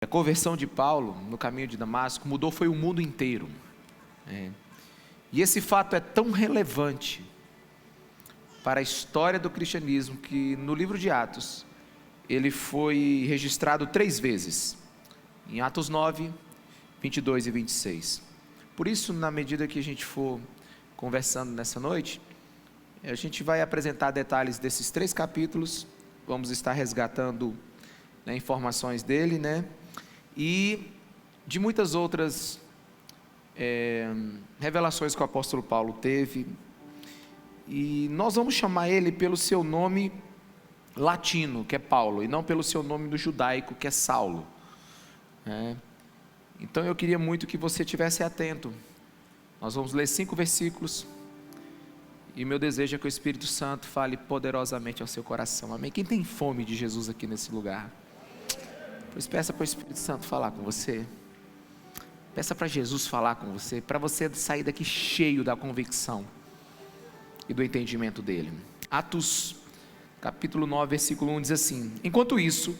A conversão de Paulo no caminho de Damasco mudou foi o mundo inteiro. E esse fato é tão relevante para a história do cristianismo que no livro de Atos ele foi registrado 3 vezes, em Atos 9, 22 e 26. Por isso, na medida que a gente for conversando nessa noite, a gente vai apresentar detalhes desses 3 capítulos, vamos estar resgatando informações dele, e de muitas outras revelações que o apóstolo Paulo teve. E nós vamos chamar ele pelo seu nome latino, que é Paulo, e não pelo seu nome do judaico, que é Saulo. Então eu queria muito que você estivesse atento. Nós vamos ler 5 versículos, e meu desejo é que o Espírito Santo fale poderosamente ao seu coração. Amém? Quem tem fome de Jesus aqui nesse lugar? Pois peça para o Espírito Santo falar com você. Peça para Jesus falar com você, para você sair daqui cheio da convicção e do entendimento dele. Atos capítulo 9, versículo 1 diz assim: enquanto isso,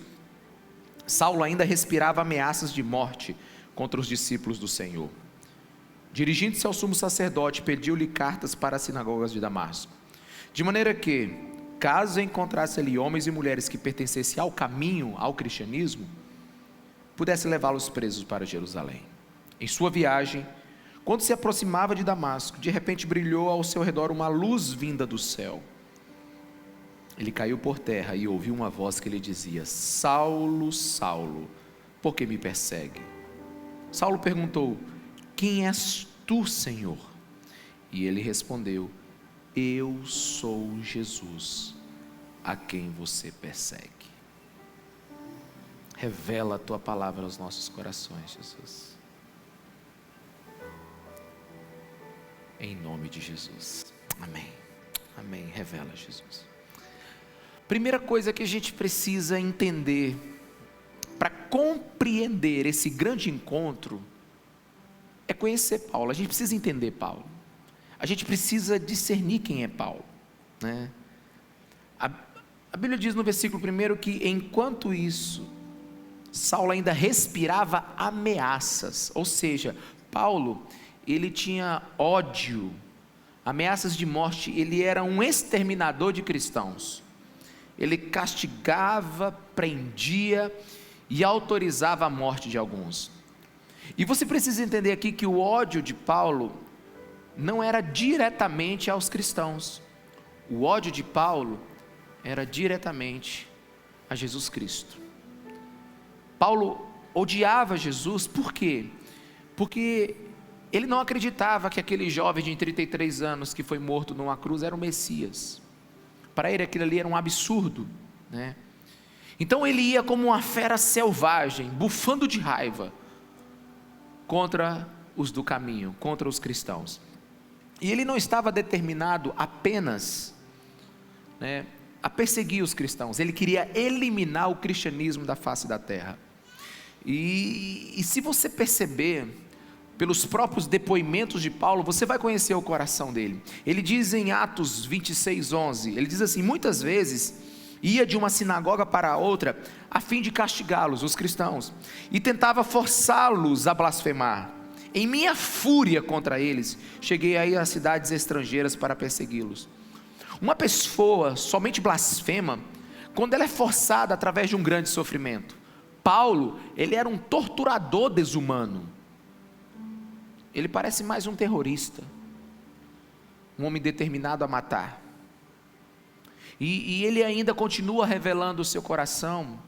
Saulo ainda respirava ameaças de morte contra os discípulos do Senhor. Dirigindo-se ao sumo sacerdote, pediu-lhe cartas para as sinagogas de Damasco, de maneira que, caso encontrasse ali homens e mulheres que pertencessem ao caminho, ao cristianismo, pudesse levá-los presos para Jerusalém. Em sua viagem, quando se aproximava de Damasco, de repente brilhou ao seu redor uma luz vinda do céu. Ele caiu por terra e ouviu uma voz que lhe dizia: Saulo, Saulo, por que me persegue? Saulo perguntou: quem és tu, Senhor? E ele respondeu: eu sou Jesus, a quem você persegue. Revela a tua palavra aos nossos corações, Jesus. Em nome de Jesus. Amém. Amém. Revela, Jesus. Primeira coisa que a gente precisa entender para compreender esse grande encontro é conhecer Paulo. A gente precisa entender Paulo. A gente precisa discernir quem é Paulo, A Bíblia diz no versículo 1 que enquanto isso, Saulo ainda respirava ameaças, ou seja, Paulo, ele tinha ódio, ameaças de morte. Ele era um exterminador de cristãos. Ele castigava, prendia e autorizava a morte de alguns. E você precisa entender aqui que o ódio de Paulo não era diretamente aos cristãos. O ódio de Paulo era diretamente a Jesus Cristo. Paulo odiava Jesus, por quê? Porque ele não acreditava que aquele jovem de 33 anos que foi morto numa cruz era o Messias. Para ele aquilo ali era um absurdo, Então ele ia como uma fera selvagem, bufando de raiva contra os do caminho, contra os cristãos. E ele não estava determinado apenas a perseguir os cristãos. Ele queria eliminar o cristianismo da face da terra. E se você perceber pelos próprios depoimentos de Paulo, você vai conhecer o coração dele. Ele diz em Atos 26, 11, ele diz assim: muitas vezes ia de uma sinagoga para outra a fim de castigá-los, os cristãos, e tentava forçá-los a blasfemar. Em minha fúria contra eles, cheguei aí às cidades estrangeiras para persegui-los. Uma pessoa somente blasfema quando ela é forçada através de um grande sofrimento. Paulo, ele era um torturador desumano. Ele parece mais um terrorista, um homem determinado a matar. E ele ainda continua revelando o seu coração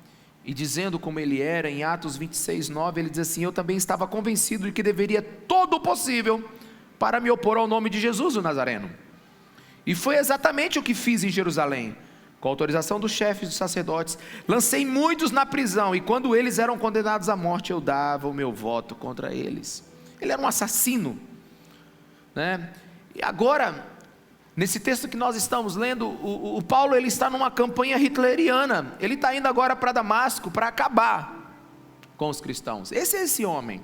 e dizendo como ele era. Em Atos 26, 9, ele diz assim: eu também estava convencido de que deveria todo o possível para me opor ao nome de Jesus, o Nazareno. E foi exatamente o que fiz em Jerusalém. Com autorização dos chefes dos sacerdotes, lancei muitos na prisão, e quando eles eram condenados à morte, eu dava o meu voto contra eles. Ele era um assassino, E agora, nesse texto que nós estamos lendo, o Paulo, ele está numa campanha hitleriana. Ele está indo agora para Damasco para acabar com os cristãos. Esse é esse homem.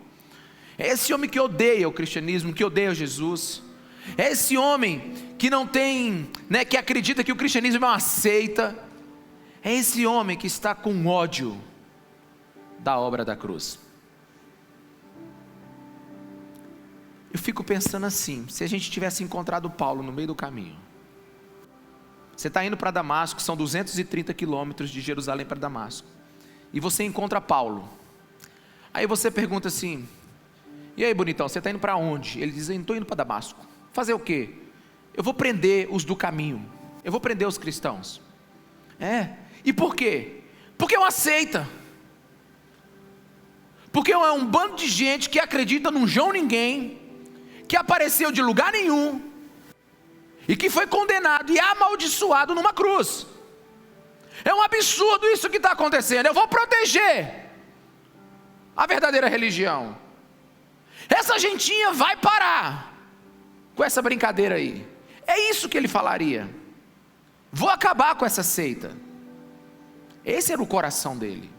É esse homem que odeia o cristianismo, que odeia Jesus. É esse homem que não tem, que acredita que o cristianismo é uma seita. É esse homem que está com ódio da obra da cruz. Eu fico pensando assim, se a gente tivesse encontrado Paulo no meio do caminho. Você está indo para Damasco, são 230 quilômetros de Jerusalém para Damasco, e você encontra Paulo. Aí você pergunta assim: e aí, bonitão, você está indo para onde? Ele diz: eu estou indo para Damasco. Fazer o quê? Eu vou prender os do caminho, eu vou prender os cristãos. E por quê? Porque é uma seita, porque é um bando de gente que acredita num João Ninguém, que apareceu de lugar nenhum, e que foi condenado e amaldiçoado numa cruz. É um absurdo isso que está acontecendo. Eu vou proteger a verdadeira religião. Essa gentinha vai parar com essa brincadeira aí. É isso que ele falaria. Vou acabar com essa seita. Esse era o coração dele.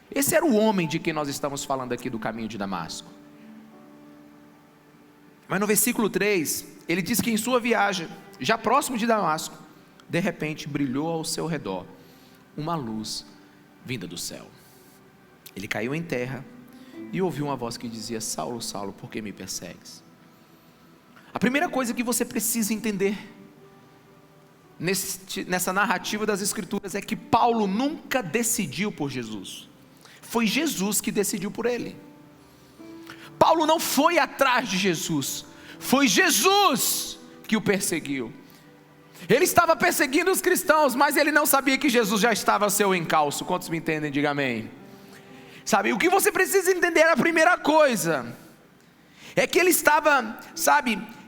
Esse era o homem de quem nós estamos falando aqui, do caminho de Damasco. Mas no versículo 3, ele diz que em sua viagem, já próximo de Damasco, de repente brilhou ao seu redor uma luz vinda do céu. Ele caiu em terra e ouviu uma voz que dizia: Saulo, Saulo, por que me persegues? A primeira coisa que você precisa entender nessa narrativa das Escrituras é que Paulo nunca decidiu por Jesus. Foi Jesus que decidiu por ele. Paulo não foi atrás de Jesus, foi Jesus que o perseguiu. Ele estava perseguindo os cristãos, mas ele não sabia que Jesus já estava ao seu encalço. Quantos me entendem? Diga amém. Sabe, o que você precisa entender, a primeira coisa é que ele estava,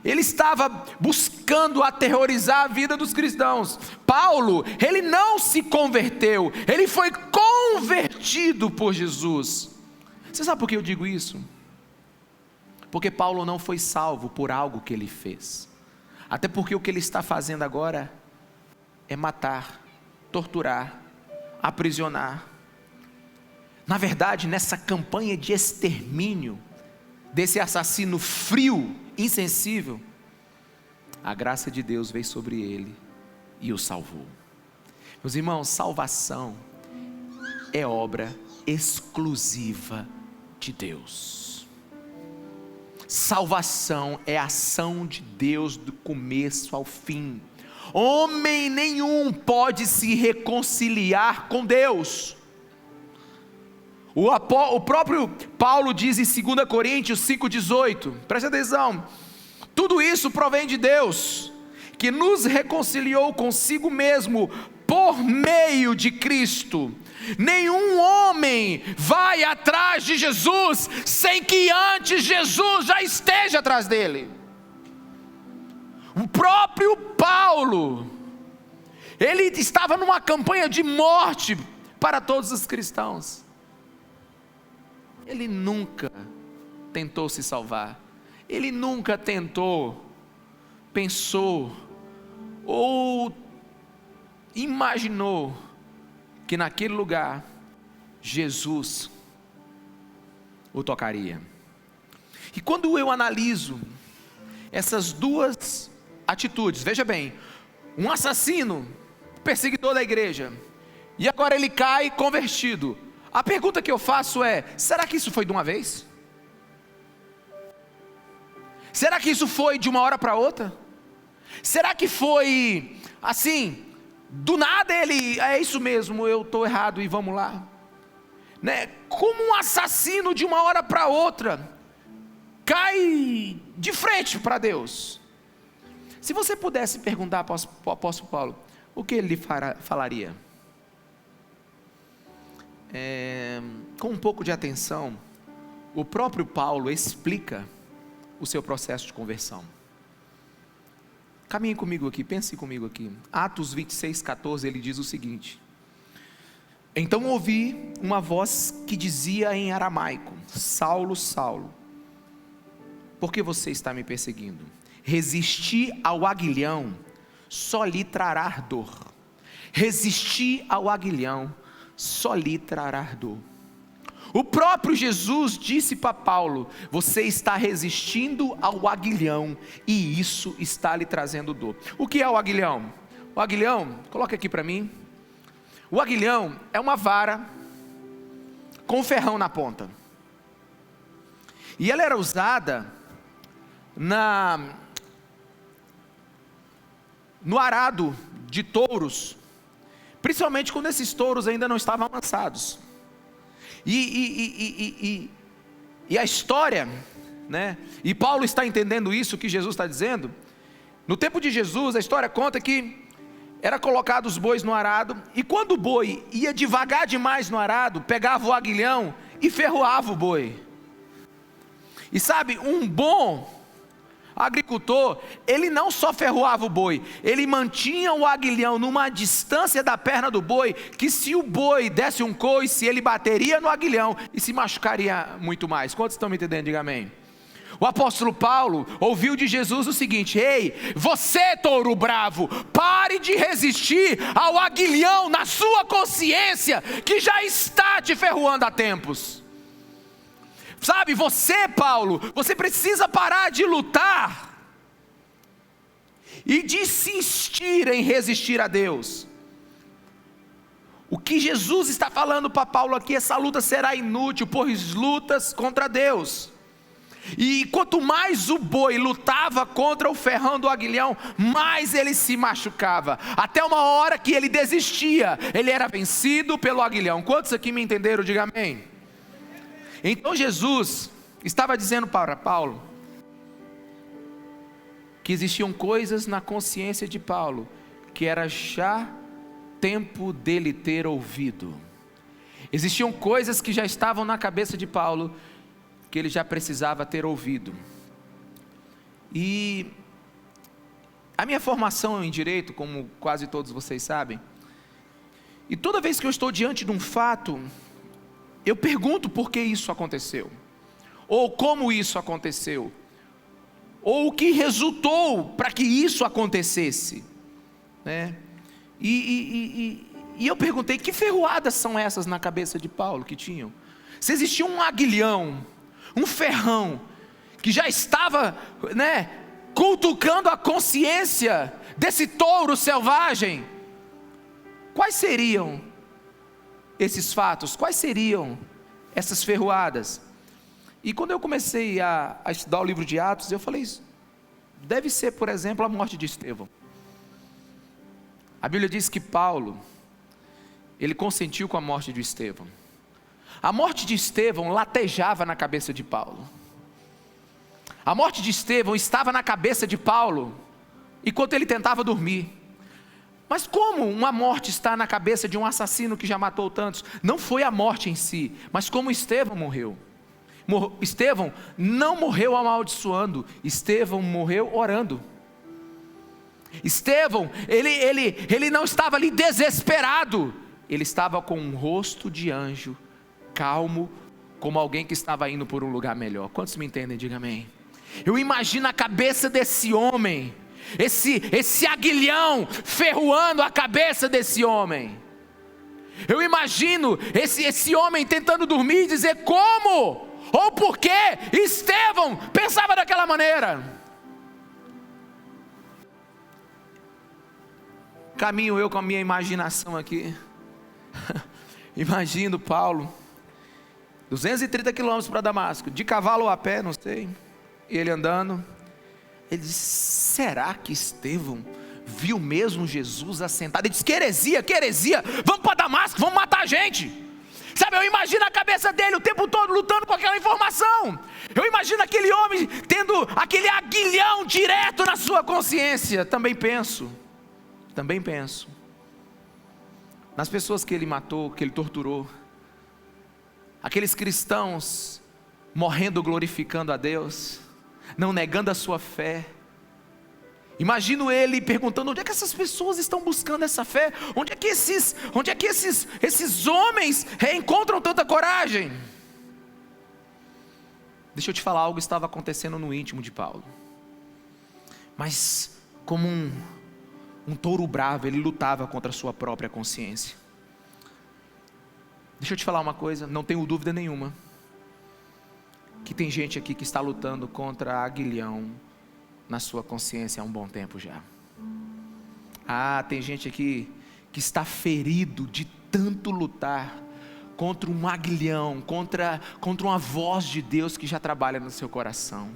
ele estava buscando aterrorizar a vida dos cristãos. Paulo, ele não se converteu, ele foi convertido por Jesus. Você sabe por que eu digo isso? Porque Paulo não foi salvo por algo que ele fez. Até porque o que ele está fazendo agora é matar, torturar, aprisionar. Na verdade, nessa campanha de extermínio desse assassino frio, insensível, a graça de Deus veio sobre ele e o salvou. Meus irmãos, salvação é obra exclusiva de Deus. Salvação é ação de Deus do começo ao fim. Homem nenhum pode se reconciliar com Deus. O próprio Paulo diz em 2 Coríntios 5,18, preste atenção: tudo isso provém de Deus, que nos reconciliou consigo mesmo por meio de Cristo. Nenhum homem vai atrás de Jesus sem que antes Jesus já esteja atrás dele. O próprio Paulo, ele estava numa campanha de morte para todos os cristãos. Ele nunca tentou se salvar, ele nunca pensou ou imaginou que naquele lugar Jesus o tocaria. E quando eu analiso essas duas atitudes, veja bem, um assassino, perseguidor da igreja, e agora ele cai convertido. A pergunta que eu faço é: será que isso foi de uma vez? Será que isso foi de uma hora para outra? Será que foi assim, do nada ele, é isso mesmo, eu estou errado e vamos lá, né? Como um assassino de uma hora para outra cai de frente para Deus. Se você pudesse perguntar para o apóstolo Paulo, o que ele falaria? Com um pouco de atenção, o próprio Paulo explica o seu processo de conversão. Caminhe comigo aqui, pense comigo aqui. Atos 26:14, ele diz o seguinte: então ouvi uma voz que dizia em aramaico: Saulo, Saulo, por que você está me perseguindo? Resistir ao aguilhão só lhe trará dor. Resistir ao aguilhão só lhe trará dor. O próprio Jesus disse para Paulo: você está resistindo ao aguilhão e isso está lhe trazendo dor. O que é o aguilhão? O aguilhão, coloca aqui para mim. O aguilhão é uma vara com um ferrão na ponta. E ela era usada no arado de touros, principalmente quando esses touros ainda não estavam avançados. E a história, né? E Paulo está entendendo isso que Jesus está dizendo. No tempo de Jesus, a história conta que era colocado os bois no arado, e quando o boi ia devagar demais no arado, pegava o aguilhão e ferroava o boi. E sabe, um bom agricultor, ele não só ferroava o boi, ele mantinha o aguilhão numa distância da perna do boi, que se o boi desse um coice, ele bateria no aguilhão e se machucaria muito mais. Quantos estão me entendendo? Diga amém. O apóstolo Paulo ouviu de Jesus o seguinte: ei, você, touro bravo, pare de resistir ao aguilhão na sua consciência, que já está te ferroando há tempos. Sabe, você, Paulo, você precisa parar de lutar e de insistir em resistir a Deus. O que Jesus está falando para Paulo aqui, essa luta será inútil, pois lutas contra Deus. E quanto mais o boi lutava contra o ferrão do aguilhão, mais ele se machucava, até uma hora que ele desistia, ele era vencido pelo aguilhão. Quantos aqui me entenderam? Diga amém. Então Jesus estava dizendo para Paulo que existiam coisas na consciência de Paulo que era já tempo dele ter ouvido. Existiam coisas que já estavam na cabeça de Paulo que ele já precisava ter ouvido. E a minha formação em direito, como quase todos vocês sabem, e toda vez que eu estou diante de um fato, eu pergunto por que isso aconteceu, ou como isso aconteceu, ou o que resultou para que isso acontecesse, né? E eu perguntei, que ferroadas são essas na cabeça de Paulo que tinham? Se existia um aguilhão, um ferrão, que já estava, né, cutucando a consciência desse touro selvagem, quais seriam esses fatos? Quais seriam essas ferroadas? E quando eu comecei a estudar o livro de Atos, eu falei, deve ser, por exemplo, a morte de Estevão. A Bíblia diz que Paulo, ele consentiu com a morte de Estevão. A morte de Estevão latejava na cabeça de Paulo. A morte de Estevão estava na cabeça de Paulo, enquanto ele tentava dormir. Mas como uma morte está na cabeça de um assassino que já matou tantos? Não foi a morte em si, mas como Estevão morreu. Estevão não morreu amaldiçoando, Estevão morreu orando. Estevão, ele não estava ali desesperado, ele estava com um rosto de anjo, calmo, como alguém que estava indo por um lugar melhor. Quantos me entendem? Diga amém. Eu imagino a cabeça desse homem, esse aguilhão ferroando a cabeça desse homem. Eu imagino esse homem tentando dormir e dizer como, ou por que Estevão pensava daquela maneira. Caminho eu com a minha imaginação aqui, imagino Paulo, 230 quilômetros para Damasco, de cavalo ou a pé, não sei, e ele andando, ele disse, será que Estevão viu mesmo Jesus assentado? Ele disse, que heresia, vamos para Damasco, vamos matar a gente. Sabe, eu imagino a cabeça dele o tempo todo lutando com aquela informação. Eu imagino aquele homem tendo aquele aguilhão direto na sua consciência. Também penso nas pessoas que ele matou, que ele torturou, aqueles cristãos morrendo glorificando a Deus, não negando a sua fé. Imagino ele perguntando, onde é que essas pessoas estão buscando essa fé? Onde é que esses homens encontram tanta coragem? Deixa eu te falar, algo estava acontecendo no íntimo de Paulo, mas como um touro bravo, ele lutava contra a sua própria consciência. Deixa eu te falar uma coisa, não tenho dúvida nenhuma que tem gente aqui que está lutando contra aguilhão na sua consciência há um bom tempo já. Tem gente aqui que está ferido de tanto lutar contra um aguilhão, contra uma voz de Deus que já trabalha no seu coração.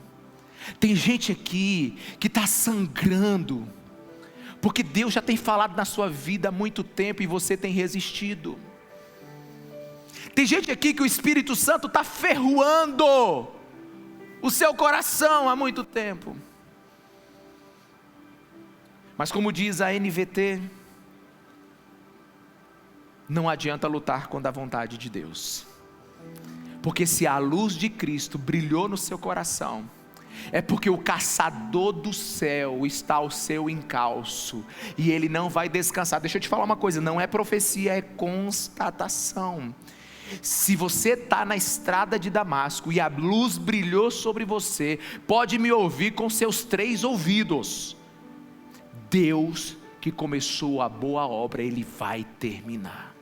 Tem gente aqui que está sangrando, porque Deus já tem falado na sua vida há muito tempo e você tem resistido. Tem gente aqui que o Espírito Santo está ferroando o seu coração há muito tempo. Mas como diz a NVT, não adianta lutar contra a vontade de Deus. Porque se a luz de Cristo brilhou no seu coração, é porque o caçador do céu está ao seu encalço, e ele não vai descansar. Deixa eu te falar uma coisa, não é profecia, é constatação. Se você está na estrada de Damasco e a luz brilhou sobre você, pode me ouvir com seus 3 ouvidos. Deus que começou a boa obra, Ele vai terminar.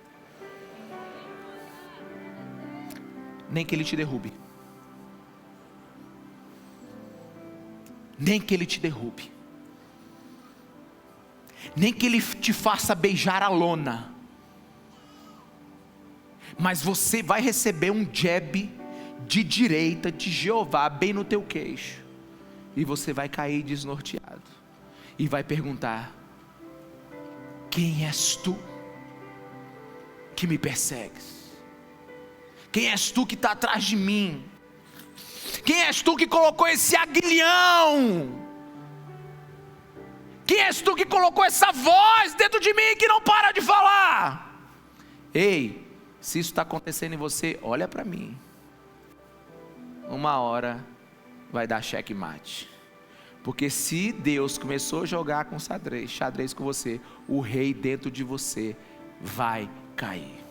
Nem que Ele te derrube. Nem que Ele te derrube. Nem que Ele te faça beijar a lona. Mas você vai receber um jab de direita de Jeová bem no teu queixo. E você vai cair desnorteado. E vai perguntar: quem és tu que me persegues? Quem és tu que está atrás de mim? Quem és tu que colocou esse aguilhão? Quem és tu que colocou essa voz dentro de mim que não para de falar? Ei, se isso está acontecendo em você, olha para mim. Uma hora vai dar checkmate. Porque se Deus começou a jogar com xadrez com você, o rei dentro de você vai cair.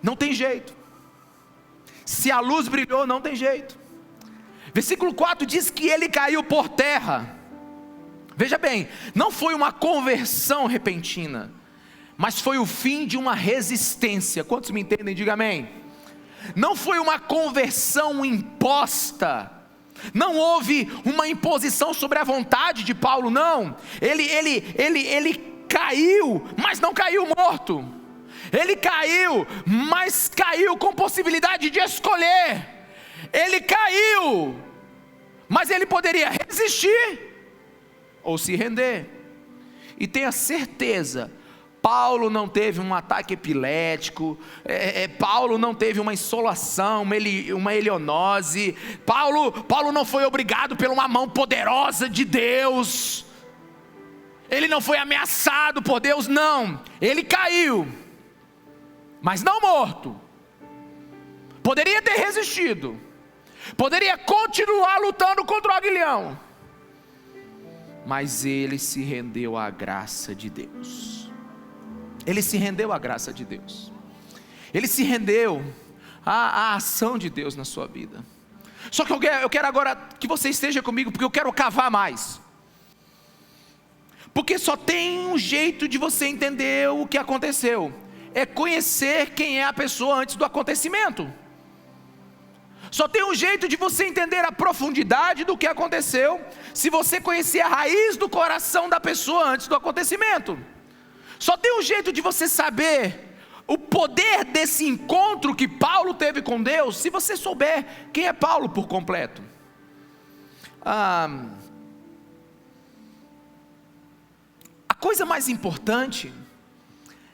Não tem jeito. Se a luz brilhou, não tem jeito. Versículo 4 diz que ele caiu por terra. Veja bem, não foi uma conversão repentina, mas foi o fim de uma resistência. Quantos me entendem? Diga amém. Não foi uma conversão imposta. Não houve uma imposição sobre a vontade de Paulo, não. Ele caiu, mas não caiu morto. Ele caiu, mas caiu com possibilidade de escolher. Ele caiu, mas ele poderia resistir ou se render. E tenha certeza, Paulo não teve um ataque epilético, Paulo não teve uma insolação, uma helionose, Paulo não foi obrigado por uma mão poderosa de Deus, ele não foi ameaçado por Deus, não, ele caiu, mas não morto, poderia ter resistido, poderia continuar lutando contra o aguilhão, mas ele se rendeu à graça de Deus. Ele se rendeu à graça de Deus. Ele se rendeu à ação de Deus na sua vida. Só que eu quero agora que você esteja comigo, porque eu quero cavar mais. Porque só tem um jeito de você entender o que aconteceu. É conhecer quem é a pessoa antes do acontecimento. Só tem um jeito de você entender a profundidade do que aconteceu, se você conhecer a raiz do coração da pessoa antes do acontecimento. Só tem um jeito de você saber o poder desse encontro que Paulo teve com Deus, se você souber quem é Paulo por completo. A coisa mais importante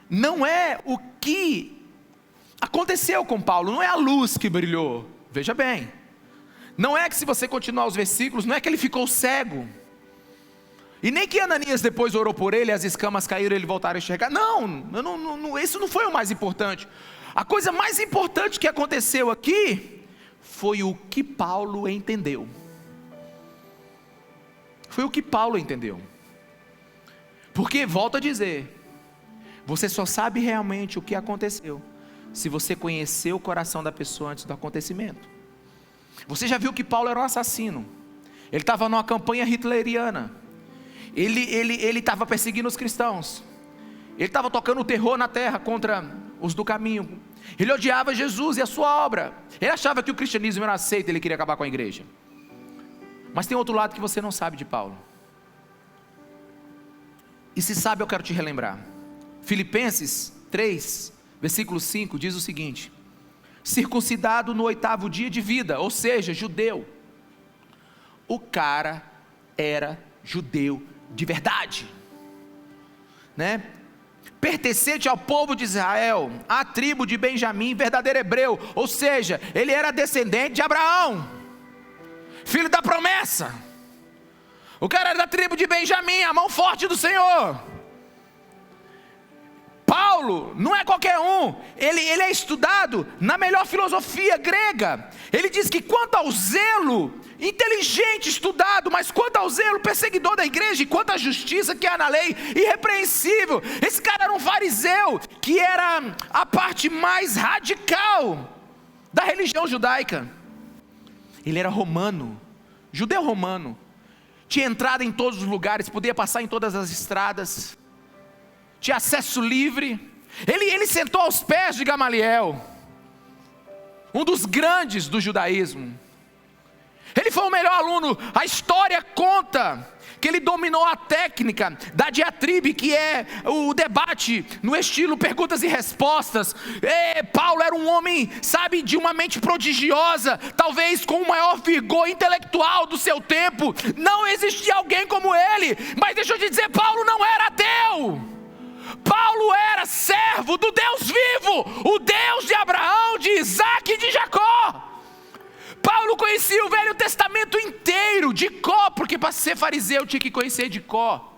não é o que aconteceu com Paulo, não é a luz que brilhou, veja bem, não é que se você continuar os versículos, não é que ele ficou cego, e nem que Ananias depois orou por ele, as escamas caíram e ele voltaram a enxergar. Não, isso não foi o mais importante. A coisa mais importante que aconteceu aqui foi o que Paulo entendeu. Foi o que Paulo entendeu. Porque, volto a dizer, você só sabe realmente o que aconteceu se você conhecer o coração da pessoa antes do acontecimento. Você já viu que Paulo era um assassino. Ele estava numa campanha hitleriana. Ele estava perseguindo os cristãos. Ele estava tocando o terror na terra contra os do caminho. Ele odiava Jesus e a sua obra. Ele achava que o cristianismo era aceito, ele queria acabar com a igreja. Mas tem outro lado que você não sabe de Paulo. E se sabe, eu quero te relembrar. Filipenses 3, versículo 5 diz o seguinte: circuncidado no 8º dia de vida, ou seja, judeu. O cara era judeu de verdade, né? Pertencente ao povo de Israel, à tribo de Benjamim, verdadeiro hebreu, ou seja, ele era descendente de Abraão, filho da promessa. O cara era da tribo de Benjamim, a mão forte do Senhor. Paulo não é qualquer um, ele é estudado na melhor filosofia grega. Ele diz que quanto ao zelo, inteligente, estudado, mas quanto ao zelo, perseguidor da igreja, e quanto à justiça que há na lei, irrepreensível. Esse cara era um fariseu, que era a parte mais radical da religião judaica. Ele era romano, judeu romano, tinha entrada em todos os lugares, podia passar em todas as estradas, tinha acesso livre. Ele sentou aos pés de Gamaliel, um dos grandes do judaísmo. Ele foi o melhor aluno. A história conta que ele dominou a técnica da diatribe, que é o debate no estilo perguntas e respostas. Paulo era um homem, sabe, de uma mente prodigiosa, talvez com o maior vigor intelectual do seu tempo. Não existia alguém como ele. Mas deixa eu te dizer, Paulo não era ateu. Paulo era servo do Deus vivo, o Deus de Abraão, de Isaac e de Jacó. Paulo conhecia o Velho Testamento inteiro, de cor, porque para ser fariseu tinha que conhecer de cor.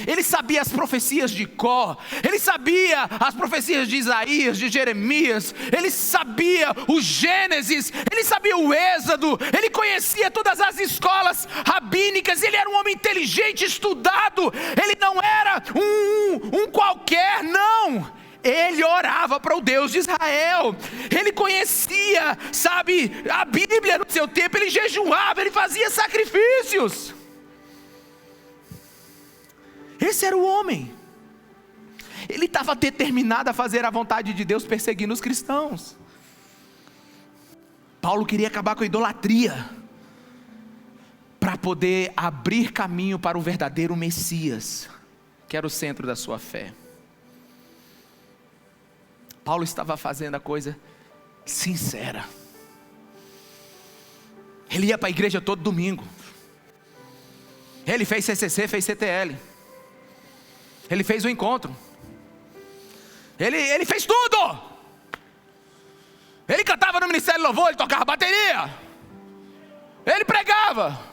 Ele sabia as profecias de cor, ele sabia as profecias de Isaías, de Jeremias, ele sabia o Gênesis, ele sabia o Êxodo, ele conhecia todas as escolas rabínicas. Ele era um homem inteligente, estudado, ele não era um qualquer, não. Ele orava para o Deus de Israel, ele conhecia, sabe, a Bíblia no seu tempo, ele jejuava, ele fazia sacrifícios. Esse era o homem. Ele estava determinado a fazer a vontade de Deus, perseguindo os cristãos. Paulo queria acabar com a idolatria, para poder abrir caminho para o verdadeiro Messias, que era o centro da sua fé. Paulo estava fazendo a coisa sincera. Ele ia para a igreja todo domingo. Ele fez CCC, fez CTL. Ele fez o encontro. Ele fez tudo. Ele cantava no ministério de louvor, ele tocava bateria, ele pregava.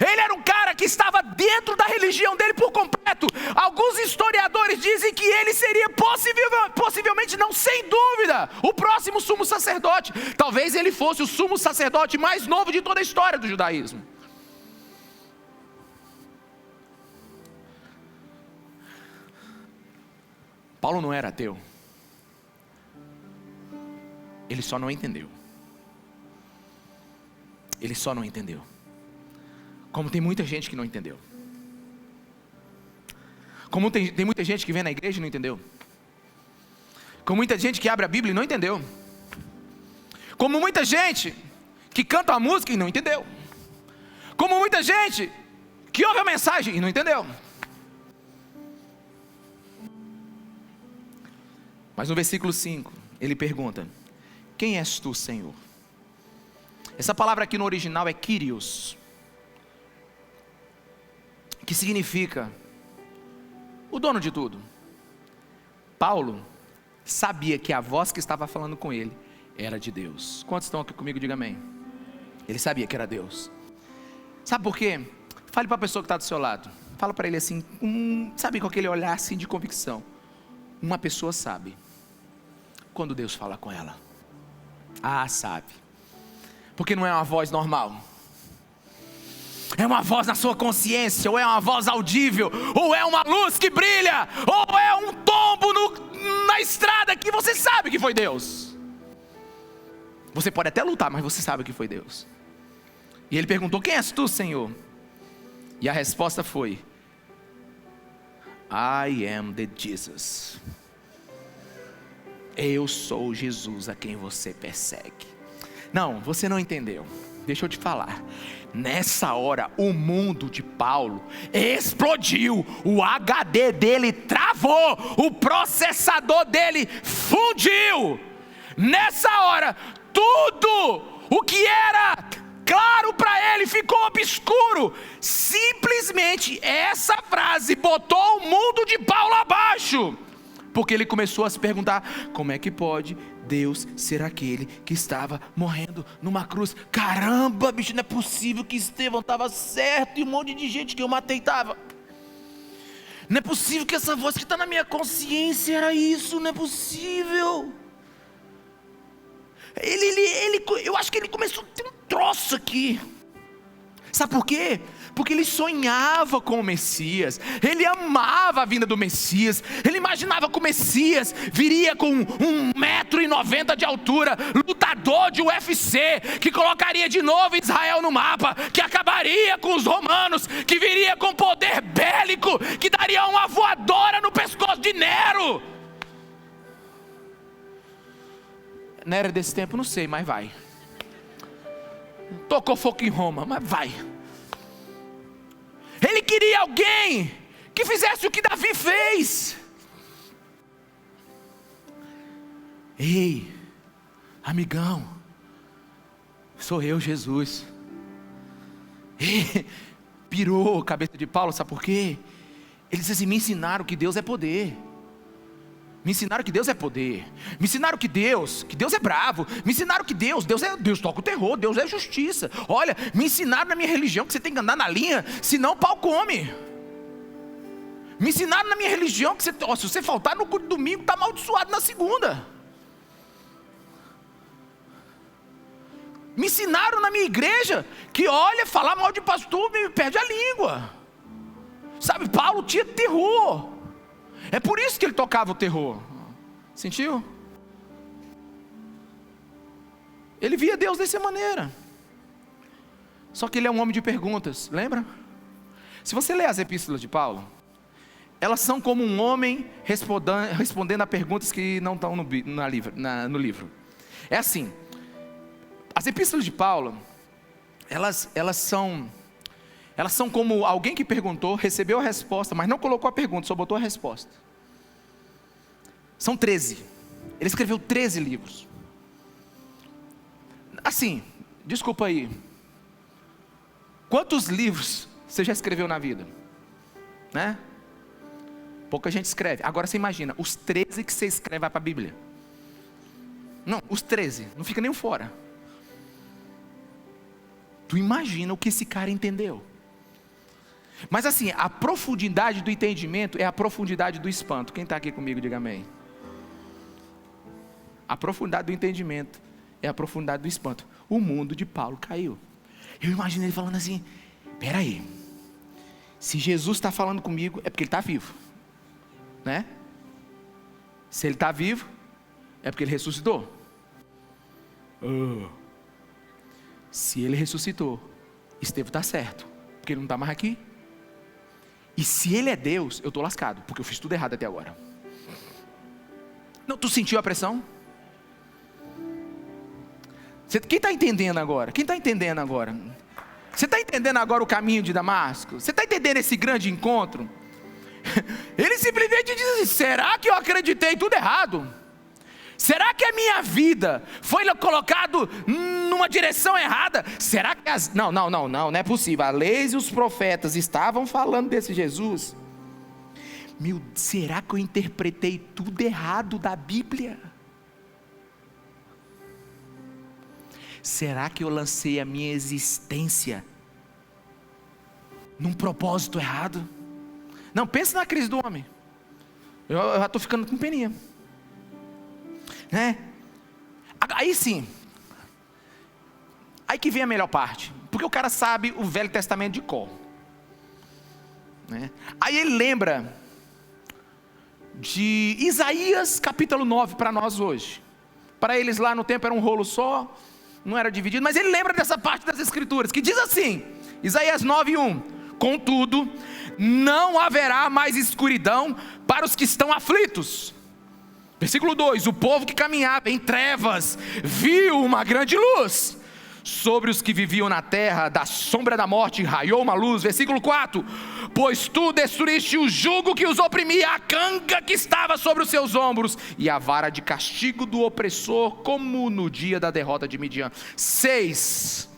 Ele era um cara que estava dentro da religião dele por completo. Alguns historiadores dizem que ele seria possivelmente, não, sem dúvida, o próximo sumo sacerdote. Talvez ele fosse o sumo sacerdote mais novo de toda a história do judaísmo. Paulo não era ateu. Ele só não entendeu. Ele só não entendeu. Como tem muita gente que não entendeu. Como tem muita gente que vem na igreja e não entendeu. Como muita gente que abre a Bíblia e não entendeu. Como muita gente que canta a música e não entendeu. Como muita gente que ouve a mensagem e não entendeu. Mas no versículo 5, ele pergunta: quem és tu, Senhor? Essa palavra aqui no original é Kyrios, que significa o dono de tudo. Paulo sabia que a voz que estava falando com ele era de Deus. Quantos estão aqui comigo? Diga amém. Ele sabia que era Deus. Sabe por quê? Fale para a pessoa que está do seu lado. Fala para ele assim, sabe, com aquele olhar assim de convicção. Uma pessoa sabe quando Deus fala com ela. Ah, sabe. Porque não é uma voz normal. É uma voz na sua consciência, ou é uma voz audível, ou é uma luz que brilha, ou é um tombo na estrada que você sabe que foi Deus. Você pode até lutar, mas você sabe que foi Deus. E ele perguntou: quem és tu, Senhor? E a resposta foi: I am the Jesus. Eu sou Jesus a quem você persegue. Não, você não entendeu. deixa eu te falar. Nessa hora, o mundo de Paulo explodiu, o HD dele travou, o processador dele fundiu. Nessa hora, tudo o que era claro para ele ficou obscuro. Simplesmente essa frase botou o mundo de Paulo abaixo, porque ele começou a se perguntar: como é que pode Deus ser aquele que estava morrendo numa cruz? Caramba, bicho, não é possível que Estevão estava certo e um monte de gente que eu matei estava. Não é possível que essa voz que está na minha consciência era isso, não é possível. Eu acho que ele começou a ter um troço aqui. Sabe por quê? Porque ele sonhava com o Messias, ele amava a vinda do Messias, ele imaginava que o Messias viria com 1,90 m de altura, lutador de UFC, que colocaria de novo Israel no mapa, que acabaria com os romanos, que viria com poder bélico, que daria uma voadora no pescoço de Nero. Nero é desse tempo? Não sei, mas vai. Tocou fogo em Roma, mas vai. Ele queria alguém que fizesse o que Davi fez. Ei, amigão, sou eu, Jesus. Pirou a cabeça de Paulo, sabe por quê? Ele disse assim: me ensinaram que Deus é poder. Me ensinaram que Deus é poder. Me ensinaram que Deus é bravo. Me ensinaram que Deus toca o terror, Deus é justiça. Olha, me ensinaram na minha religião que você tem que andar na linha, senão o pau come. Me ensinaram na minha religião que se você faltar no culto de domingo, está amaldiçoado na segunda. Me ensinaram na minha igreja que, olha, falar mal de pastor me perde a língua. Sabe, Paulo tinha terror. É por isso que ele tocava o terror. Sentiu? Ele via Deus dessa maneira. Só que ele é um homem de perguntas, lembra? Se você ler as epístolas de Paulo, elas são como um homem respondendo a perguntas que não estão no livro. É assim, as epístolas de Paulo, elas são como alguém que perguntou, recebeu a resposta, mas não colocou a pergunta, só botou a resposta. São 13. Ele escreveu 13 livros. Assim, desculpa aí. Quantos livros você já escreveu na vida? Né? Pouca gente escreve. Agora você imagina, os 13 que você escreve vai para a Bíblia. Não, os 13, não fica nem fora. Tu imagina o que esse cara entendeu. Mas assim, a profundidade do entendimento é a profundidade do espanto. Quem está aqui comigo, diga amém. A profundidade do entendimento é a profundidade do espanto. O mundo de Paulo caiu. Eu imagino ele falando assim: peraí, se Jesus está falando comigo, é porque ele está vivo, né? Se ele está vivo, é porque ele ressuscitou. Se ele ressuscitou, Estevão está certo, porque ele não está mais aqui. E se ele é Deus, eu estou lascado, porque eu fiz tudo errado até agora. Não, tu sentiu a pressão? Quem está entendendo agora? Quem está entendendo agora? Você está entendendo agora o caminho de Damasco? Você está entendendo esse grande encontro? Ele simplesmente diz assim: será que eu acreditei tudo errado? Será que a minha vida foi colocado numa direção errada? Será que não é possível. A lei e os profetas estavam falando desse Jesus. Será que eu interpretei tudo errado da Bíblia? Será que eu lancei a minha existência num propósito errado? Não, pensa na crise do homem. Eu já estou ficando com peninha, né? Aí sim, aí que vem a melhor parte, porque o cara sabe o Velho Testamento de cor, né? Aí ele lembra de Isaías capítulo 9 para nós hoje. Para eles lá no tempo era um rolo só, não era dividido, mas ele lembra dessa parte das escrituras, que diz assim, Isaías 9:1, contudo, não haverá mais escuridão para os que estão aflitos. Versículo 2, o povo que caminhava em trevas, viu uma grande luz, sobre os que viviam na terra, da sombra da morte raiou uma luz. Versículo 4: pois tu destruíste o jugo que os oprimia, a canga que estava sobre os seus ombros, e a vara de castigo do opressor, como no dia da derrota de Midian. 6: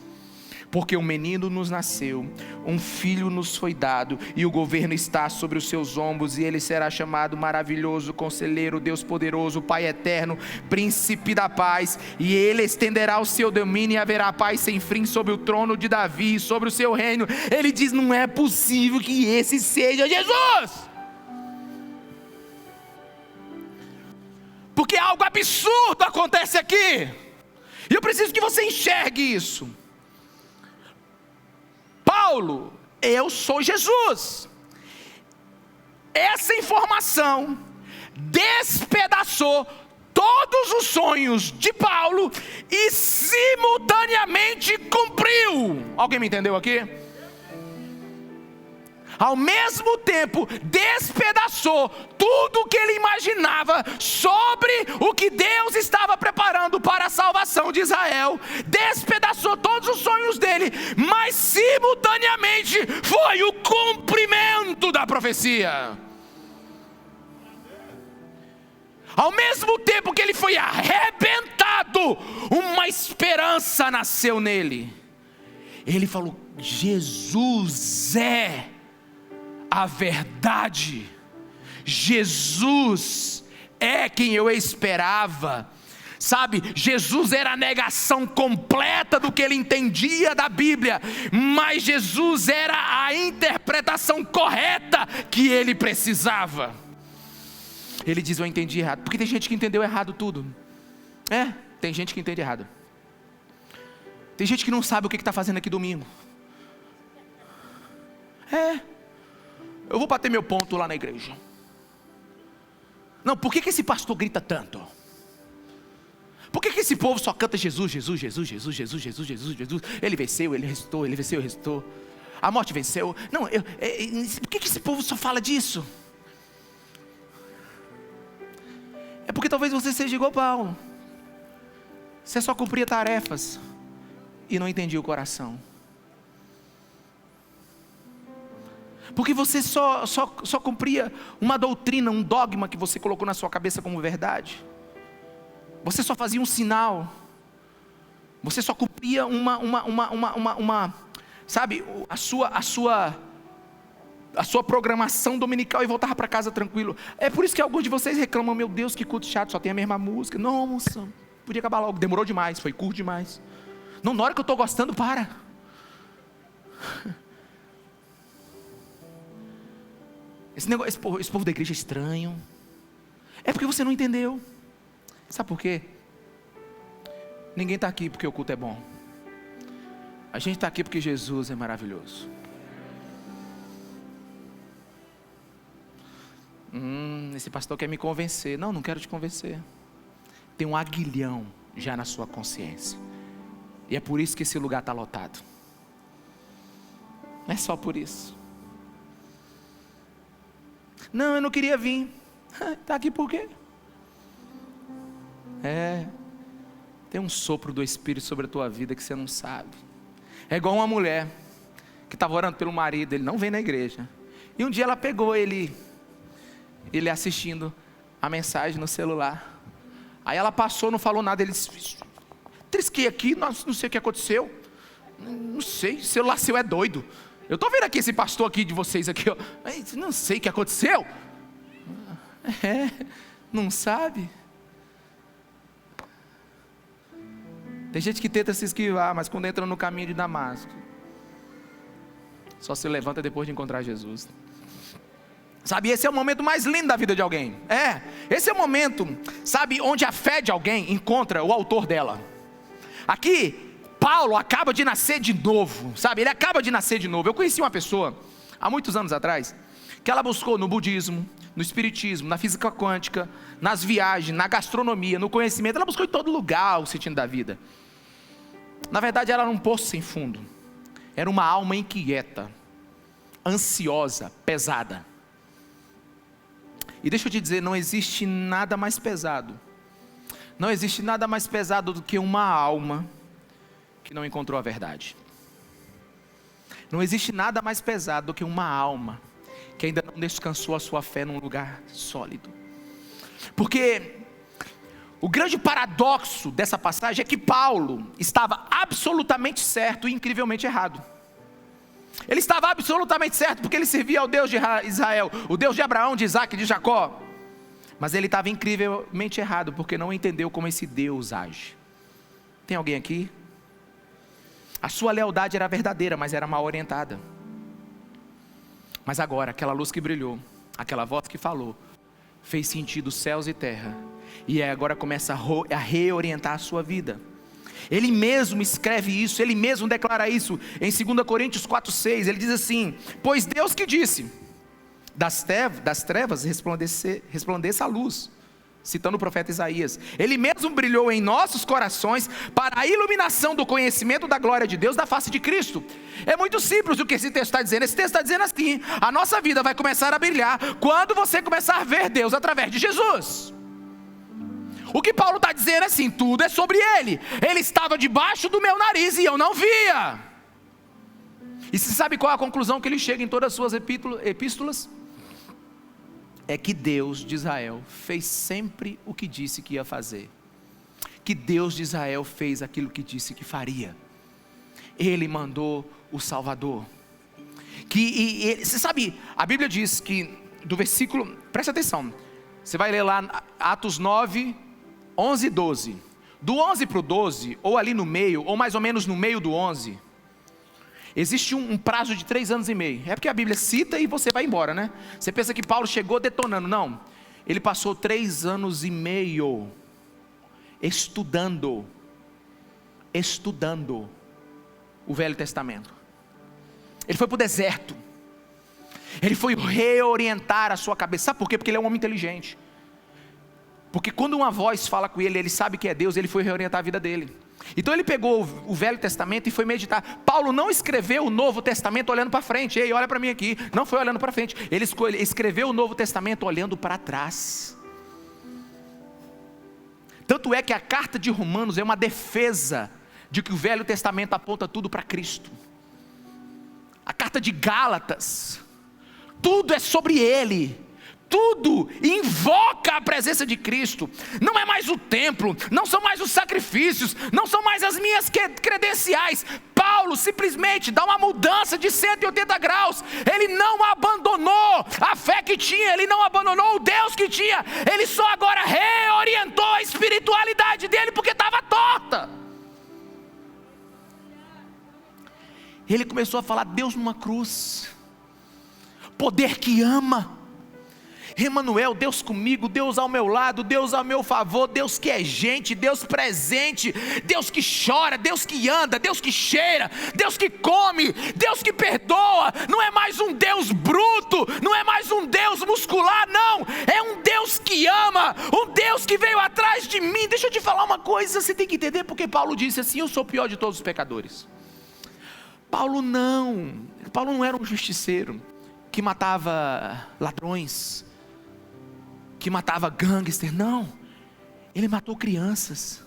porque um menino nos nasceu, um filho nos foi dado, e o governo está sobre os seus ombros, e ele será chamado Maravilhoso, Conselheiro, Deus Poderoso, Pai Eterno, Príncipe da Paz, e ele estenderá o seu domínio, e haverá paz sem fim sobre o trono de Davi, e sobre o seu reino. Ele diz: não é possível que esse seja Jesus, porque algo absurdo acontece aqui, e eu preciso que você enxergue isso. Paulo, eu sou Jesus. Essa informação despedaçou todos os sonhos de Paulo e simultaneamente cumpriu. Alguém me entendeu aqui? Ao mesmo tempo, despedaçou tudo o que ele imaginava sobre o que Deus estava preparando para a salvação de Israel. Despedaçou todos os sonhos dele, mas simultaneamente foi o cumprimento da profecia. Ao mesmo tempo que ele foi arrebentado, uma esperança nasceu nele. Ele falou: Jesus é a verdade, Jesus é quem eu esperava. Sabe, Jesus era a negação completa do que ele entendia da Bíblia, mas Jesus era a interpretação correta que ele precisava. Ele diz: eu entendi errado, porque tem gente que entendeu errado tudo. Tem gente que entende errado. Tem gente que não sabe o que está fazendo aqui domingo. Eu vou bater meu ponto lá na igreja. Não, por que esse pastor grita tanto? Por que esse povo só canta Jesus, Jesus, Jesus, Jesus, Jesus, Jesus, Jesus, Jesus? Ele venceu, ele ressuscitou, ele venceu, ele ressuscitou. A morte venceu. Não, por que esse povo só fala disso? É porque talvez você seja igual Paulo. Você só cumpria tarefas e não entendia o coração. Porque você só cumpria uma doutrina, um dogma que você colocou na sua cabeça como verdade. Você só fazia um sinal. Você só cumpria sabe, a sua programação dominical e voltava para casa tranquilo. É por isso que alguns de vocês reclamam: meu Deus, que culto chato, só tem a mesma música. Não, moça, podia acabar logo, demorou demais, foi curto demais. Não, na hora que eu estou gostando, para. Esse povo da igreja é estranho. É porque você não entendeu. Sabe por quê? Ninguém está aqui porque o culto é bom. A gente está aqui porque Jesus é maravilhoso. Esse pastor quer me convencer. Não quero te convencer. Tem um aguilhão já na sua consciência. E é por isso que esse lugar está lotado. Não é só por isso. Não, eu não queria vir. Está aqui por quê? Tem um sopro do Espírito sobre a tua vida que você não sabe. É igual uma mulher que estava orando pelo marido, ele não vem na igreja. E um dia ela pegou ele assistindo a mensagem no celular. Aí ela passou, não falou nada, ele disse: trisquei aqui, não sei o que aconteceu. Não sei, o celular seu é doido. Eu estou vendo aqui esse pastor aqui de vocês aqui, ó. Não sei o que aconteceu. Não sabe? Tem gente que tenta se esquivar, mas quando entra no caminho de Damasco, só se levanta depois de encontrar Jesus. Sabe, esse é o momento mais lindo da vida de alguém. Esse é o momento, sabe, onde a fé de alguém encontra o autor dela. Aqui, Paulo acaba de nascer de novo, sabe, ele acaba de nascer de novo. Eu conheci uma pessoa, há muitos anos atrás, que ela buscou no budismo, no espiritismo, na física quântica, nas viagens, na gastronomia, no conhecimento. Ela buscou em todo lugar o sentido da vida. Na verdade, ela era um poço sem fundo. Era uma alma inquieta, ansiosa, pesada. E deixa eu te dizer, não existe nada mais pesado. Não existe nada mais pesado do que uma alma que não encontrou a verdade. Não existe nada mais pesado do que uma alma que ainda não descansou a sua fé num lugar sólido. Porque o grande paradoxo dessa passagem é que Paulo estava absolutamente certo e incrivelmente errado. Ele estava absolutamente certo porque ele servia ao Deus de Israel, o Deus de Abraão, de Isaac e de Jacó. Mas ele estava incrivelmente errado porque não entendeu como esse Deus age. Tem alguém aqui? A sua lealdade era verdadeira, mas era mal orientada. Mas agora, aquela luz que brilhou, aquela voz que falou, fez sentido céus e terra. E agora começa a reorientar a sua vida. Ele mesmo escreve isso, ele mesmo declara isso em 2 Coríntios 4,6. Ele diz assim: pois Deus que disse, das trevas resplandeça a luz, citando o profeta Isaías. Ele mesmo brilhou em nossos corações para a iluminação do conhecimento da glória de Deus da face de Cristo. É muito simples o que esse texto está dizendo. Esse texto está dizendo assim: a nossa vida vai começar a brilhar quando você começar a ver Deus através de Jesus. O que Paulo está dizendo é assim: tudo é sobre Ele. Ele estava debaixo do meu nariz e eu não via. E você sabe qual é a conclusão que ele chega em todas as suas epístolas? É que Deus de Israel fez sempre o que disse que ia fazer. Que Deus de Israel fez aquilo que disse que faria. Ele mandou o Salvador. Você sabe, a Bíblia diz que, do versículo, presta atenção, você vai ler lá Atos 9, 11 e 12. Do 11 para o 12, ou ali no meio, ou mais ou menos no meio do 11, existe um prazo de 3 anos e meio. É porque a Bíblia cita e você vai embora, né? Você pensa que Paulo chegou detonando. Não, ele passou 3 anos e meio estudando o Velho Testamento. Ele foi para o deserto. Ele foi reorientar a sua cabeça. Sabe por quê? Porque ele é um homem inteligente. Porque quando uma voz fala com ele, ele sabe que é Deus, ele foi reorientar a vida dele. Então ele pegou o Velho Testamento e foi meditar. Paulo não escreveu o Novo Testamento olhando para frente. Ei, olha para mim aqui. Não foi olhando para frente. Ele escreveu o Novo Testamento olhando para trás. Tanto é que a carta de Romanos é uma defesa de que o Velho Testamento aponta tudo para Cristo. A carta de Gálatas, tudo é sobre Ele. Tudo invoca a presença de Cristo. Não é mais o templo, não são mais os sacrifícios, não são mais as minhas credenciais. Paulo simplesmente dá uma mudança de 180 graus. Ele não abandonou a fé que tinha, ele não abandonou o Deus que tinha. Ele só agora reorientou a espiritualidade dele porque estava torta. Ele começou a falar Deus numa cruz, poder que ama, Emanuel, Deus comigo, Deus ao meu lado, Deus ao meu favor, Deus que é gente, Deus presente, Deus que chora, Deus que anda, Deus que cheira, Deus que come, Deus que perdoa. Não é mais um Deus bruto, não é mais um Deus muscular, não, é um Deus que ama, um Deus que veio atrás de mim. Deixa eu te falar uma coisa, você tem que entender porque Paulo disse assim: eu sou o pior de todos os pecadores. Paulo não era um justiceiro que matava ladrões, que matava gangster, não. Ele matou crianças,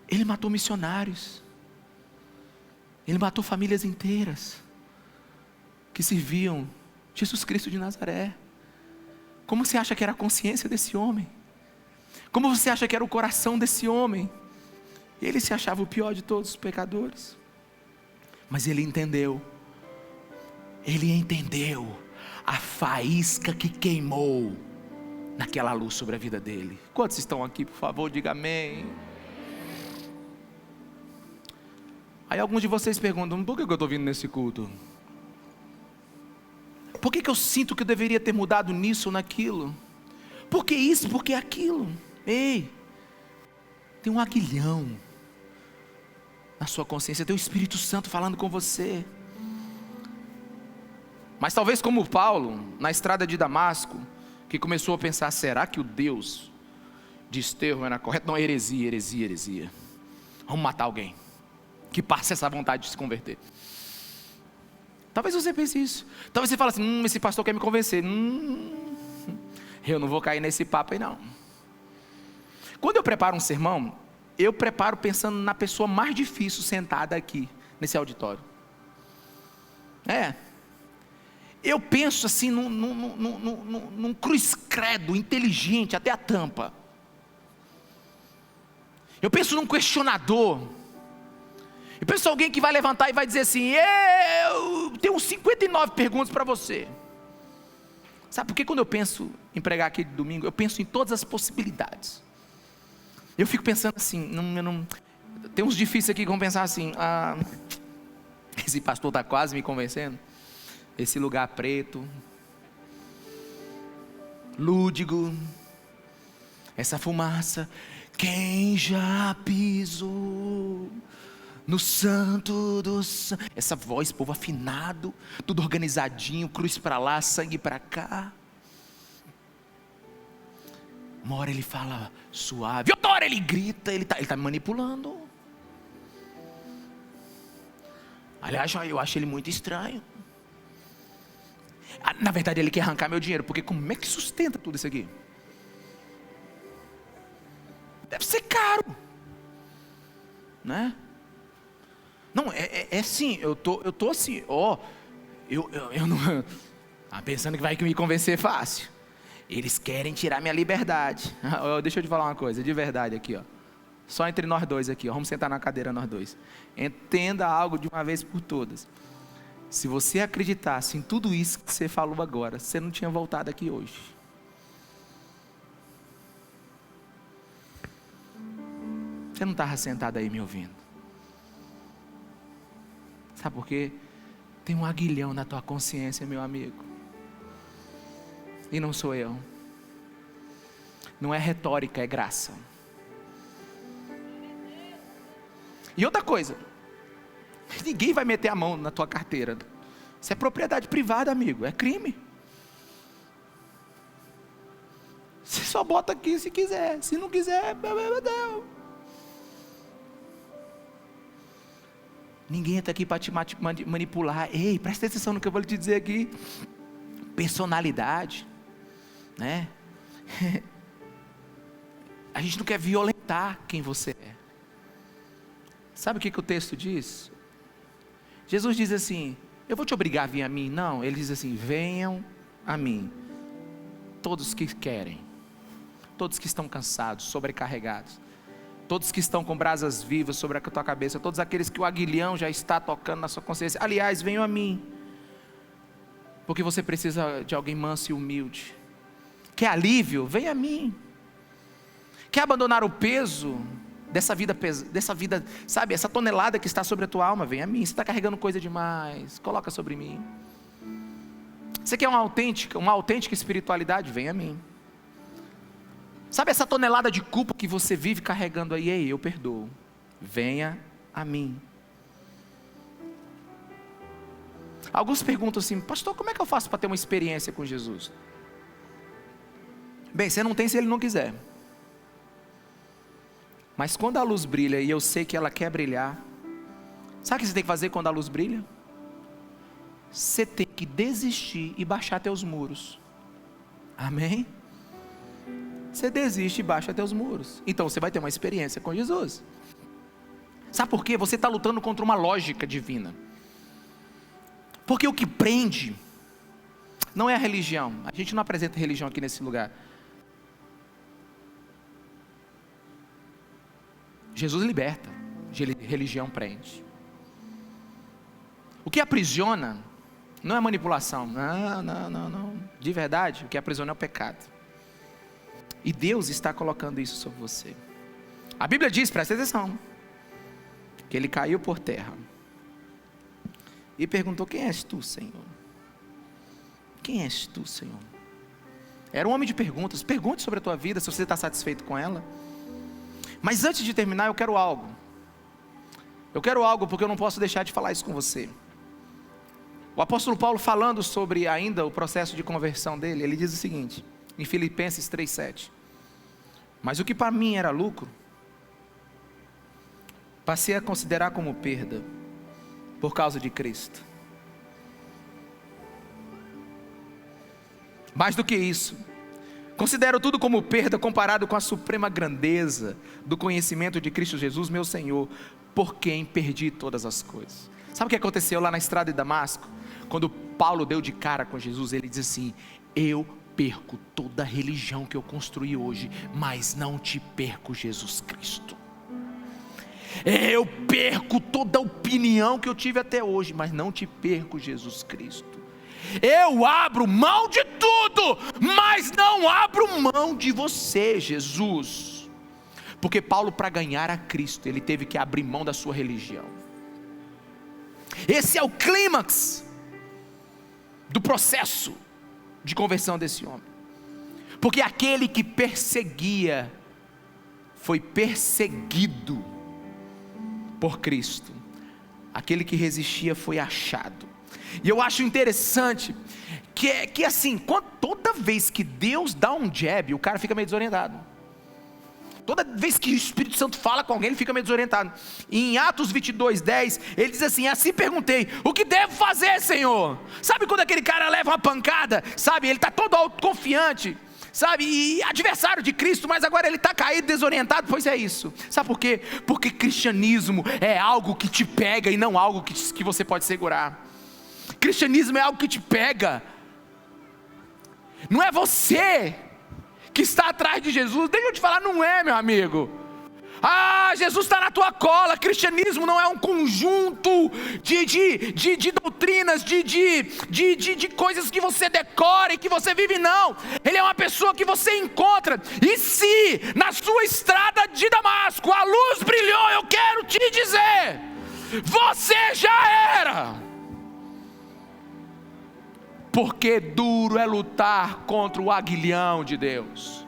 ele matou missionários, ele matou famílias inteiras que serviam Jesus Cristo de Nazaré. Como você acha que era a consciência desse homem? Como você acha que era o coração desse homem? Ele se achava o pior de todos os pecadores, mas ele entendeu a faísca que queimou naquela luz sobre a vida dele. Quantos estão aqui, por favor, diga amém. Aí alguns de vocês perguntam: por que eu estou vindo nesse culto? Por que eu sinto que eu deveria ter mudado nisso ou naquilo? Por que isso, por que aquilo? Ei, tem um aguilhão na sua consciência, tem o Espírito Santo falando com você. Mas talvez como Paulo, na estrada de Damasco, que começou a pensar: será que o Deus de Estevão era correto? Não, heresia. Vamos matar alguém que passe essa vontade de se converter. Talvez você pense isso. Talvez você fale assim: esse pastor quer me convencer. Eu não vou cair nesse papo aí não. Quando eu preparo um sermão, eu preparo pensando na pessoa mais difícil sentada aqui, nesse auditório. Eu penso assim num cruz credo inteligente até a tampa. Eu penso num questionador. Eu penso em alguém que vai levantar e vai dizer assim: eu tenho 59 perguntas para você. Sabe por que quando eu penso em pregar aqui de domingo, eu penso em todas as possibilidades. Eu fico pensando assim, tem uns difíceis aqui que vão pensar assim: esse pastor está quase me convencendo. Esse lugar preto, lúdigo, essa fumaça. Quem já pisou no santo dos santos? Essa voz, povo afinado, tudo organizadinho, cruz para lá, sangue para cá. Uma hora ele fala suave, outra hora ele grita, ele tá me manipulando. Aliás, eu acho ele muito estranho. Na verdade ele quer arrancar meu dinheiro, porque como é que sustenta tudo isso aqui? Deve ser caro, né? Não, é assim, eu tô assim, eu não, pensando que vai me convencer fácil. Eles querem tirar minha liberdade. Deixa eu te falar uma coisa, de verdade aqui, só entre nós dois aqui, vamos sentar na cadeira nós dois. Entenda algo de uma vez por todas. Se você acreditasse em tudo isso que você falou agora, você não tinha voltado aqui hoje. Você não estava sentado aí me ouvindo. Sabe por quê? Tem um aguilhão na tua consciência, meu amigo. E não sou eu. Não é retórica, é graça. E outra coisa, ninguém vai meter a mão na tua carteira. Isso é propriedade privada, amigo, é crime. Você só bota aqui se quiser, se não quiser, não. Ninguém está aqui para te manipular. Ei, presta atenção no que eu vou te dizer aqui. Personalidade, né? A gente não quer violentar quem você é. Sabe o que o texto diz? Jesus diz assim: eu vou te obrigar a vir a mim? Não, ele diz assim: venham a mim, todos que querem, todos que estão cansados, sobrecarregados, todos que estão com brasas vivas sobre a tua cabeça, todos aqueles que o aguilhão já está tocando na sua consciência. Aliás, venham a mim, porque você precisa de alguém manso e humilde. Quer alívio? Venha a mim. Quer abandonar o peso dessa vida, sabe, essa tonelada que está sobre a tua alma? Vem a mim. Você está carregando coisa demais, coloca sobre mim. Você quer uma autêntica espiritualidade? Vem a mim. Sabe essa tonelada de culpa que você vive carregando aí? Ei, eu perdoo. Venha a mim. Alguns perguntam assim: pastor, como é que eu faço para ter uma experiência com Jesus? Bem, você não tem se ele não quiser. Mas quando a luz brilha, e eu sei que ela quer brilhar, sabe o que você tem que fazer quando a luz brilha? Você tem que desistir e baixar teus muros. Amém? Você desiste e baixa teus muros. Então você vai ter uma experiência com Jesus. Sabe por quê? Você está lutando contra uma lógica divina. Porque o que prende não é a religião. A gente não apresenta religião aqui nesse lugar. Jesus liberta, religião prende. O que aprisiona não é manipulação. Não. De verdade, o que aprisiona é o pecado. E Deus está colocando isso sobre você. A Bíblia diz, presta atenção, que ele caiu por terra e perguntou: quem és tu, Senhor? Quem és tu, Senhor? Era um homem de perguntas. Pergunte sobre a tua vida, se você está satisfeito com ela. Mas antes de terminar, eu quero algo. Eu quero algo porque eu não posso deixar de falar isso com você. O apóstolo Paulo, falando sobre ainda o processo de conversão dele, ele diz o seguinte, em Filipenses 3,7: mas o que para mim era lucro, passei a considerar como perda, por causa de Cristo. Mais do que isso, Considero tudo como perda comparado com a suprema grandeza do conhecimento de Cristo Jesus, meu Senhor, por quem perdi todas as coisas. Sabe o que aconteceu lá na estrada de Damasco? Quando Paulo deu de cara com Jesus, ele diz assim: eu perco toda a religião que eu construí hoje, mas não te perco, Jesus Cristo. Eu perco toda a opinião que eu tive até hoje, mas não te perco, Jesus Cristo. Eu abro mão de tudo, mas não abro mão de você, Jesus. Porque Paulo, para ganhar a Cristo, ele teve que abrir mão da sua religião. Esse é o clímax do processo de conversão desse homem. Porque aquele que perseguia foi perseguido por Cristo. Aquele que resistia foi achado. E eu acho interessante que assim, toda vez que Deus dá um jab, o cara fica meio desorientado. Toda vez que o Espírito Santo fala com alguém, ele fica meio desorientado. Em Atos 22:10, ele diz assim: assim perguntei, o que devo fazer, Senhor? Sabe quando aquele cara leva uma pancada, sabe, ele está todo autoconfiante, sabe, e adversário de Cristo, mas agora ele está caído, desorientado. Pois é isso. Sabe por quê? Porque cristianismo é algo que te pega e não algo que você pode segurar. Cristianismo é algo que te pega. Não é você que está atrás de Jesus. Deixa eu te falar, não é, meu amigo. Jesus está na tua cola. Cristianismo não é um conjunto de doutrinas, de coisas que você decora e que você vive, não. Ele é uma pessoa que você encontra. E se na sua estrada de Damasco a luz brilhou, eu quero te dizer, você já era. Porque duro é lutar contra o aguilhão de Deus.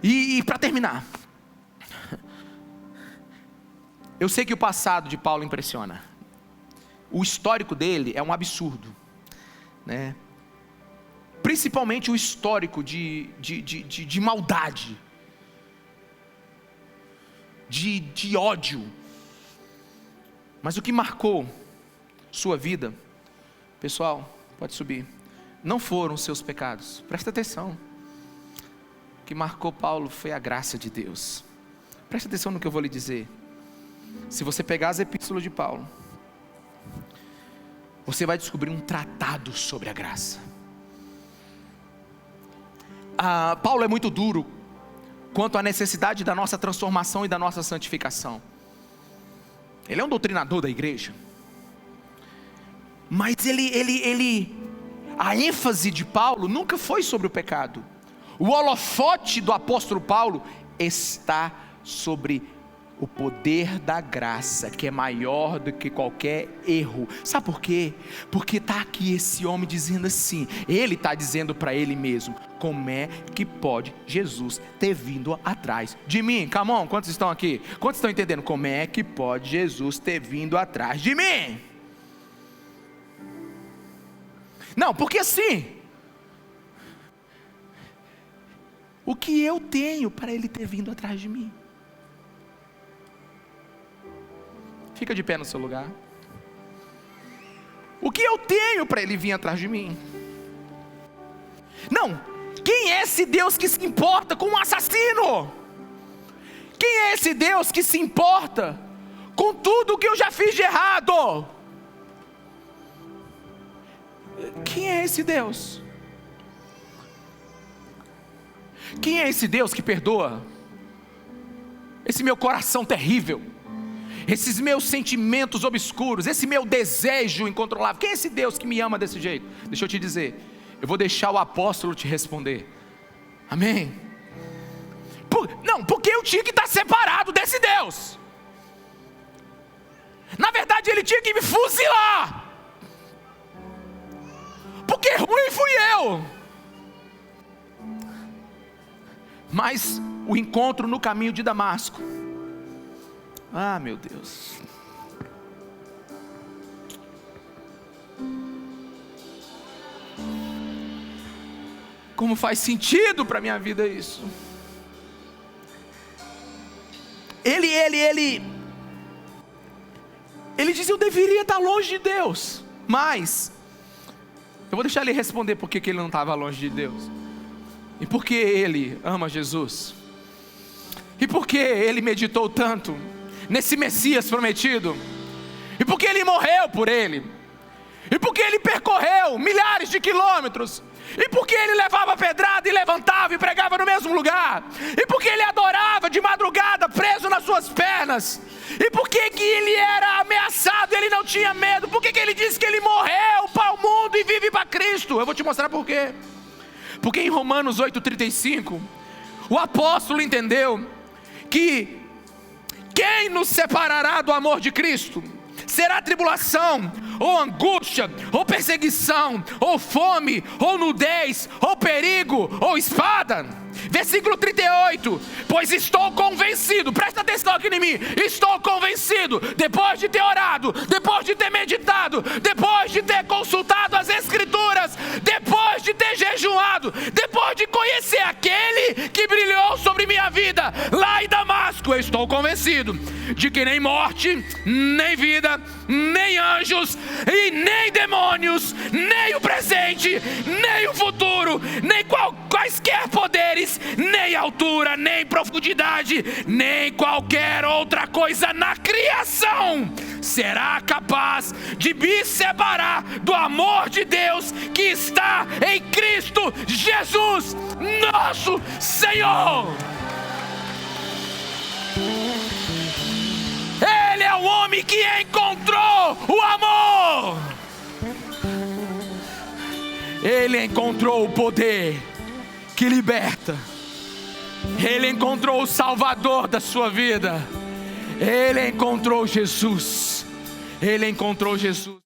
E para terminar, eu sei que o passado de Paulo impressiona. O histórico dele é um absurdo, né? Principalmente o histórico de maldade, de ódio. Mas o que marcou sua vida, pessoal, pode subir, não foram os seus pecados. Presta atenção. O que marcou Paulo foi a graça de Deus. Presta atenção no que eu vou lhe dizer. Se você pegar as epístolas de Paulo, você vai descobrir um tratado sobre a graça. Paulo é muito duro quanto à necessidade da nossa transformação e da nossa santificação. Ele é um doutrinador da igreja. Mas a ênfase de Paulo nunca foi sobre o pecado. O holofote do apóstolo Paulo está sobre o poder da graça, que é maior do que qualquer erro. Sabe por quê? Porque está aqui esse homem dizendo assim, ele está dizendo para ele mesmo, como é que pode Jesus ter vindo atrás de mim? Come on, quantos estão aqui? Quantos estão entendendo? Como é que pode Jesus ter vindo atrás de mim? Não, porque assim, o que eu tenho para ele ter vindo atrás de mim? Fica de pé no seu lugar. O que eu tenho para ele vir atrás de mim? Não, quem é esse Deus que se importa com um assassino? Quem é esse Deus que se importa com tudo que eu já fiz de errado? Quem é esse Deus? Quem é esse Deus que perdoa esse meu coração terrível, esses meus sentimentos obscuros, esse meu desejo incontrolável? Quem é esse Deus que me ama desse jeito? Deixa eu te dizer, eu vou deixar o apóstolo te responder. Amém? Porque eu tinha que estar separado desse Deus. Na verdade ele tinha que me fuzilar, porque ruim fui eu. Mas o encontro no caminho de Damasco, meu Deus, como faz sentido para a minha vida isso. Ele diz, eu deveria estar longe de Deus, mas Eu vou deixar ele responder por que ele não estava longe de Deus. E por que ele ama Jesus. E por que ele meditou tanto nesse Messias prometido. E por que ele morreu por ele. E por que ele percorreu milhares de quilômetros. E por que ele levava pedrada e levantava e pregava no mesmo lugar. E por que ele adorava de madrugada preso nas suas pernas. E por que ele era ameaçado e ele não tinha medo. Por que ele disse que ele morreu para o mundo e vive para Cristo. Eu vou te mostrar por quê. Porque em Romanos 8,35 o apóstolo entendeu que quem nos separará do amor de Cristo? Será tribulação, ou angústia, ou perseguição, ou fome, ou nudez, ou perigo, ou espada. Versículo 38, pois estou convencido, presta atenção aqui em mim, estou convencido, depois de ter orado, depois de ter meditado, depois de ter consultado as Escrituras, depois de ter jejuado, depois de conhecer aquele que brilhou sobre minha vida, lá em Damasco, eu estou convencido de que nem morte, nem vida, nem anjos, e nem demônios, nem o presente, nem o futuro, nem quaisquer poderes, nem altura, nem profundidade, nem qualquer outra coisa na criação será capaz de me separar do amor de Deus que está em Cristo Jesus, nosso Senhor. Ele é o homem que encontrou o amor. Ele encontrou o poder que liberta. Ele encontrou o Salvador da sua vida. Ele encontrou Jesus. Ele encontrou Jesus.